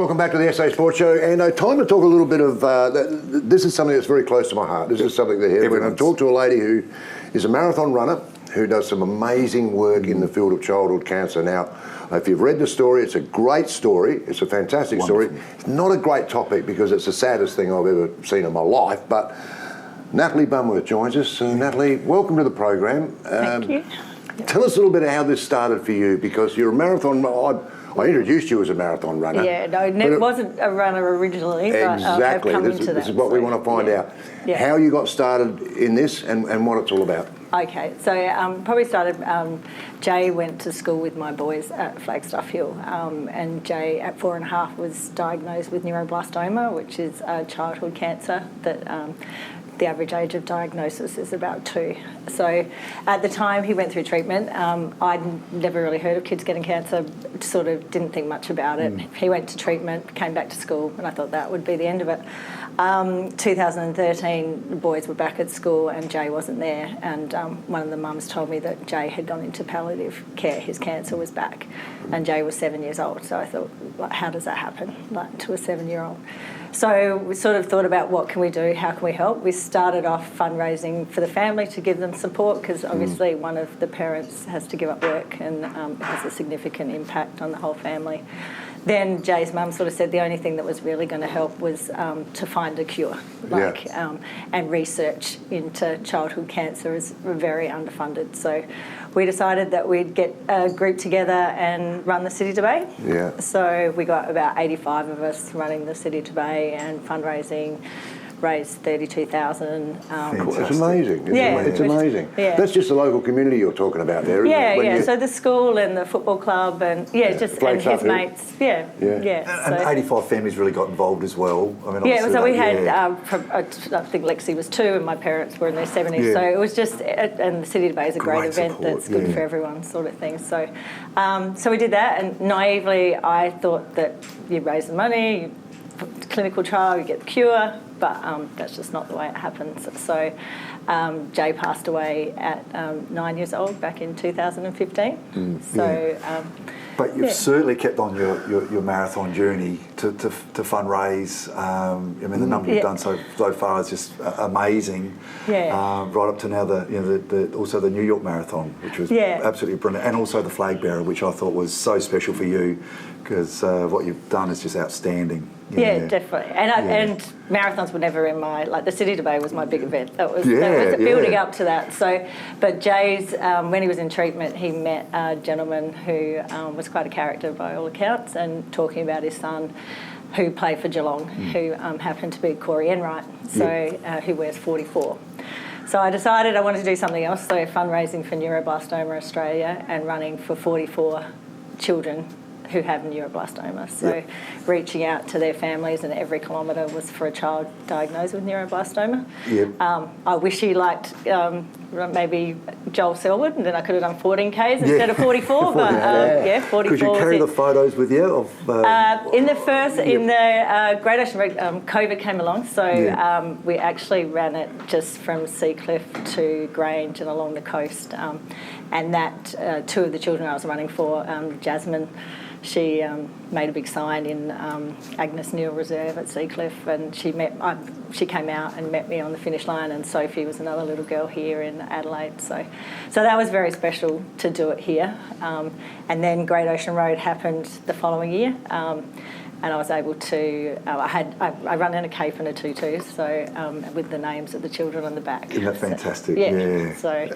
welcome back to the SA Sports Show. And time to talk a little bit of, this is something that's very close to my heart. This is something that we're going to talk to a lady who is a marathon runner who does some amazing work in the field of childhood cancer. Now, if you've read the story, it's a great story. It's a fantastic story. It's not a great topic because it's the saddest thing I've ever seen in my life, but Natalie Bunworth joins us. Natalie, welcome to the program. Thank you. Tell us a little bit of how this started for you, because you're a marathon. I introduced you as a marathon runner. Yeah, no, wasn't a runner originally, but exactly. I've come into that. This is what we want to find out. Yeah. How you got started in this and what it's all about. Okay, so probably started, Jay went to school with my boys at Flagstaff Hill, and Jay at 4.5 was diagnosed with neuroblastoma, which is a childhood cancer that the average age of diagnosis is about 2. So at the time he went through treatment, I'd never really heard of kids getting cancer, sort of didn't think much about it. He went to treatment, came back to school, and I thought that would be the end of it. 2013, the boys were back at school and Jay wasn't there, and one of the mums told me that Jay had gone into palliative care. His cancer was back, and Jay was 7 years old. So I thought, like, how does that happen, like, to a 7-year-old? So we sort of thought about what can we do, how can we help. We started off fundraising for the family to give them support, because obviously one of the parents has to give up work, and it has a significant impact on the whole family. Then Jay's mum sort of said the only thing that was really going to help was to find a cure, and research into childhood cancer is very underfunded. So we decided that we'd get a group together and run the City to Bay. Yeah. So we got about 85 of us running the City to Bay and fundraising. Raised 32,000. It's amazing. It's amazing. Yeah. That's just the local community you're talking about there, isn't it? Yeah. So the school and the football club and just and his mates. Yeah. And 85 families really got involved as well. I mean, so we had, I think Lexi was 2 and my parents were in their 70s. Yeah. So it was just, and the City to Bay is a great event support, that's good for everyone, sort of thing. So, so we did that, and naively I thought that you raise the money, clinical trial, you get the cure. But that's just not the way it happens. So Jay passed away at 9 years old back in 2015. But you've certainly kept on your marathon journey to fundraise. I mean, the number you've done so far is just amazing. Yeah. Right up to now, also the New York Marathon, which was absolutely brilliant, and also the flag bearer, which I thought was so special for you, because what you've done is just outstanding. Yeah, definitely. And marathons were never in my, like, the City to Bay was my big event. That was building up to that. So, but Jay's, when he was in treatment, he met a gentleman who was quite a character by all accounts, and talking about his son who played for Geelong, who happened to be Corey Enright, who wears 44. So I decided I wanted to do something else, so fundraising for Neuroblastoma Australia and running for 44 children who have neuroblastoma. So reaching out to their families, and every kilometre was for a child diagnosed with neuroblastoma. I wish he liked maybe Joel Selwood, and then I could have done 14 Ks instead of 44. But 44. Could you carry the photos with you? In the Great Ocean Road, COVID came along, so we actually ran it just from Seacliff to Grange and along the coast. And that 2 of the children I was running for, Jasmine, she made a big sign in Agnes Neil Reserve at Seacliff, and she came out and met me on the finish line, and Sophie was another little girl here in Adelaide. So that was very special to do it here. And then Great Ocean Road happened the following year. And I was able to, I run in a cape and a tutu, so with the names of the children on the back. Isn't that fantastic? So,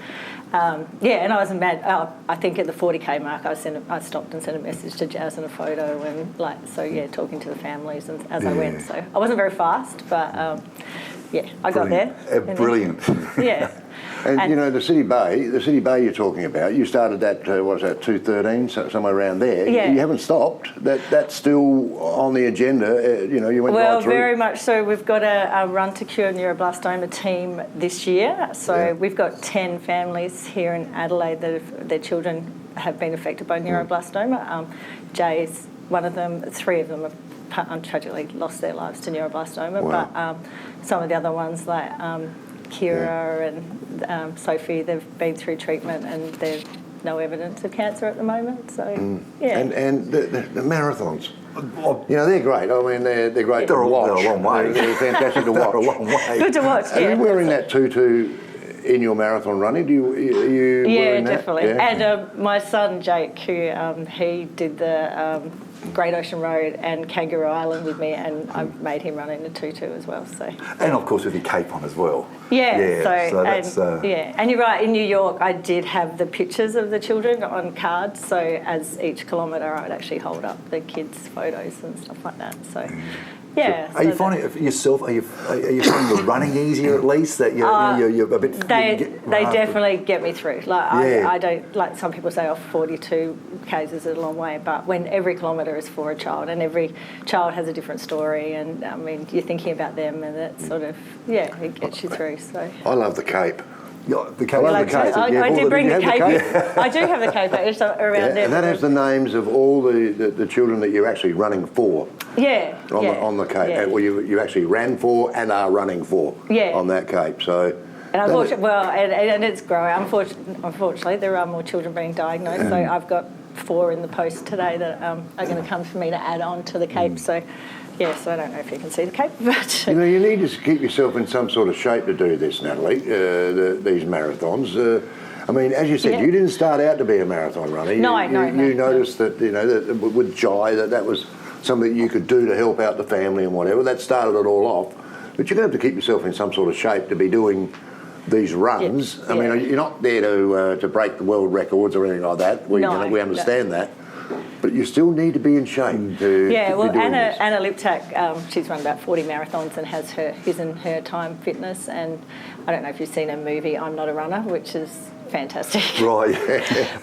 and I was mad. I think at the 40K mark, I stopped and sent a message to Jazz and a photo, and talking to the families as I went. So I wasn't very fast, but I got there. Brilliant. And you know, the City Bay you're talking about, you started that, 2013, somewhere around there. You haven't stopped. That's still on the agenda. You went right through. Very much so. We've got a Run to Cure neuroblastoma team this year. So we've got 10 families here in Adelaide that their children have been affected by neuroblastoma. Jay's one of them. 3 of them have tragically lost their lives to neuroblastoma. Wow. But some of the other ones, like Kira and Sophie, they've been through treatment and they're no evidence of cancer at the moment. So, yeah. And the marathons. You know, they're great. I mean, they're great to watch. They're a long way. They're fantastic to watch. They're a long way. Good to watch, Are yeah. you wearing that tutu in your marathon running? Are you wearing that? Definitely. Yeah, And my son Jake, who he did the Great Ocean Road and Kangaroo Island with me, and I made him run in a tutu as well. So. And of course with your cape on as well. Yeah. So that's, and you're right. In New York, I did have the pictures of the children on cards. So as each kilometre, I would actually hold up the kids' photos and stuff like that. So. Yeah. Are you finding it yourself? Are you finding the running easier at least? That you're a bit. They definitely get me through. Like I don't like some people say, 42 k's is a long way, but when every kilometre is for a child, and every child has a different story, and I mean you're thinking about them, and that sort of it gets you through. So I love the cape. Yeah, the cape. I did bring the cape. I do have the cape around there. And that has the names of all the children that you're actually running for. Yeah. On the cape. Yeah. Well, you actually ran for and are running for on that cape. So. And unfortunately, and it's growing. Unfortunately, there are more children being diagnosed. So I've got 4 in the post today that are going to come for me to add on to the cape. So. Yes, I don't know if you can see the cape, but... You know, you need to keep yourself in some sort of shape to do this, Natalie, these marathons. I mean, as you said, you didn't start out to be a marathon runner. You noticed that, you know, that with Jai, that was something you could do to help out the family and whatever. That started it all off. But you're going to have to keep yourself in some sort of shape to be doing these runs. I mean, you're not there to break the world records or anything like that. We understand that. But you still need to be in shape to be doing Anna Liptak, she's run about 40 marathons and has his and her time fitness. And I don't know if you've seen her movie, I'm Not a Runner, which is fantastic. Right.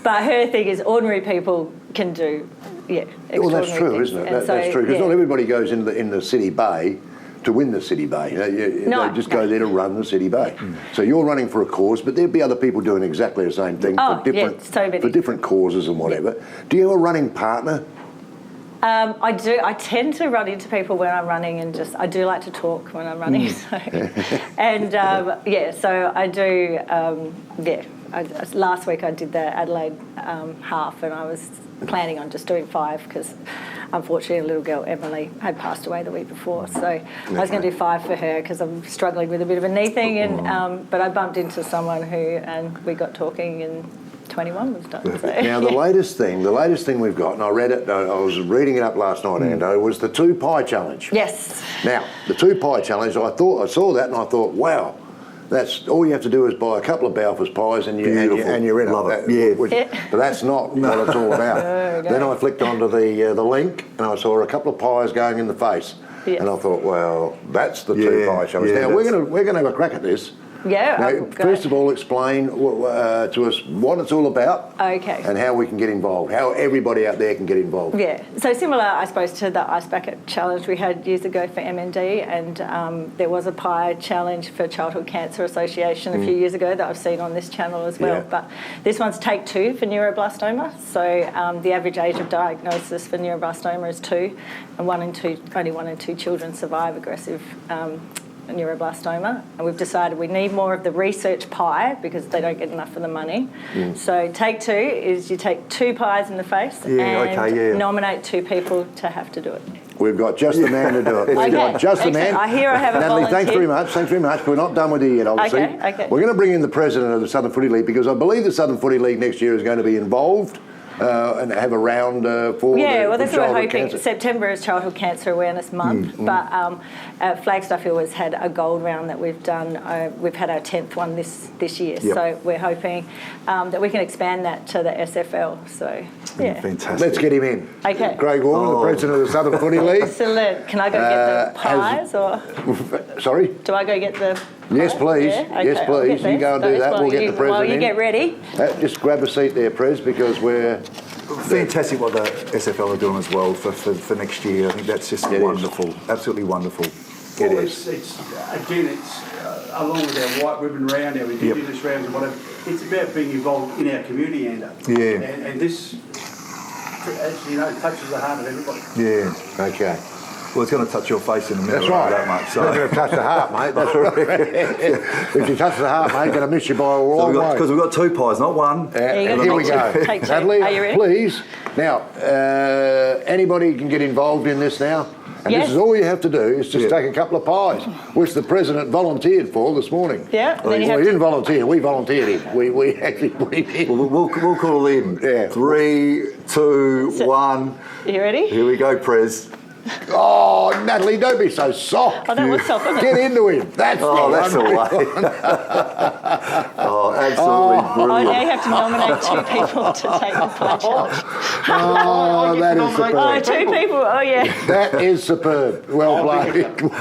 But her thing is ordinary people can do, extraordinary Well, that's true, things. isn't it? That's true, because not everybody goes in the City Bay to win the City Bay. They just go there to run the City Bay. So you're running for a cause, but there'll be other people doing exactly the same thing for different causes and whatever. Do you have a running partner? I do. I tend to run into people when I'm running, and I do like to talk when I'm running. So I do. Last week I did the Adelaide half, and I was planning on just doing 5 because unfortunately a little girl, Emily, had passed away the week before. So I was going to do 5 for her because I'm struggling with a bit of a knee thing. And but I bumped into someone and we got talking, and 21 was done. So. Now the latest thing we've got, and I read it, I was reading it up last night, Ando, was the 2 pie challenge. Yes. Now, the 2 pie challenge, I saw that and I thought, wow, that's all you have to do is buy a couple of Balfour's pies and you're in. Love it. But that's not what it's all about. Then I flicked onto the link and I saw a couple of pies going in the face. Yes. And I thought, well, that's the 2 pie challenge. Now we're gonna have a crack at this. Yeah. Now, first of all, explain to us what it's all about. Okay. And how we can get involved. How everybody out there can get involved. Yeah. So similar, I suppose, to the Ice Bucket Challenge we had years ago for MND, and there was a pie challenge for Childhood Cancer Association a few years ago that I've seen on this channel as well. Yeah. But this one's take 2 for neuroblastoma. So the average age of diagnosis for neuroblastoma is 2, and only 1 in 2 children survive aggressive neuroblastoma, and we've decided we need more of the research pie because they don't get enough of the money. So take 2 is you take 2 pies in the face and nominate 2 people to have to do it. We've got just the man to do it. We've got just the man. I hear I have a Natalie, volunteer. Thanks very much. We're not done with you yet, obviously. Okay. We're going to bring in the president of the Southern Footy League because I believe the Southern Footy League next year is going to be involved and have a round for that's what we're hoping. Cancer. September is Childhood Cancer Awareness Month, but Flagstaff Hill has had a gold round that we've done. We've had our 10th one this year, so we're hoping that we can expand that to the SFL. So fantastic. Let's get him in. Okay. Craig Warren, the president of the Southern Footy League. Excellent. Can I go get the pies or? Sorry. Do I go get the? Yes, please. Yeah? Okay, yes, please. You go and do that. We'll get the president While you in. get ready. Just grab a seat there, Prez, because we're... Fantastic what the SFL are doing as well for next year. I think that's just wonderful. Absolutely wonderful. Well, it's along with our white ribbon round, our Indigenous rounds and whatever, it's about being involved in our community, and this, as you know, touches the heart of everybody. Yeah. Okay. Well, it's going to touch your face in a minute. That's right. That much. So. Not going to touch the heart, mate. That's right. If you touch the heart, mate, going to miss you by a long way. Because we've got 2 pies, not one. Here we go. Take 2. Natalie, Are you ready? please. Now, anybody can get involved in this now. And Yes. this is all you have to do is just take a couple of pies, which the president volunteered for this morning. Yeah. Well, he didn't volunteer. We volunteered him. We actually put him in. We'll call in. Yeah. 3, 2, 1. Are you ready? Here we go, Prez. Oh, Natalie, don't be so soft. Oh, that was soft, wasn't it? Get into him. That's Oh, the that's the one. way. Oh, absolutely I brilliant. now have to nominate 2 people to take the pie challenge. Oh, that is Oh, superb. 2 people. Oh, yeah. That is superb. Well played. Okay. think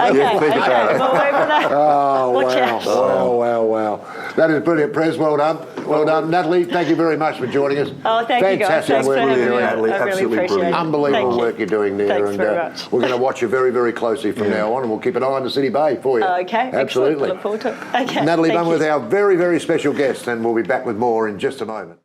about Okay. it. Well, over that. Oh, Watch wow. out. Wow. That is brilliant, Prez. Well done. Well done. Natalie, thank you very much for joining us. Oh, thank you guys. Fantastic Thanks for work having you're me. doing, Natalie. I really Absolutely appreciate it. brilliant. Unbelievable Thank you. work you're doing there. Thanks and very much. we're going to watch you very, very closely from now on, and we'll keep an eye on the City Bay for you. Okay. Absolutely. Excellent. Look forward to it. Okay. Natalie thank Bunworth, you. our very, very special guest, and we'll be back with more in just a moment.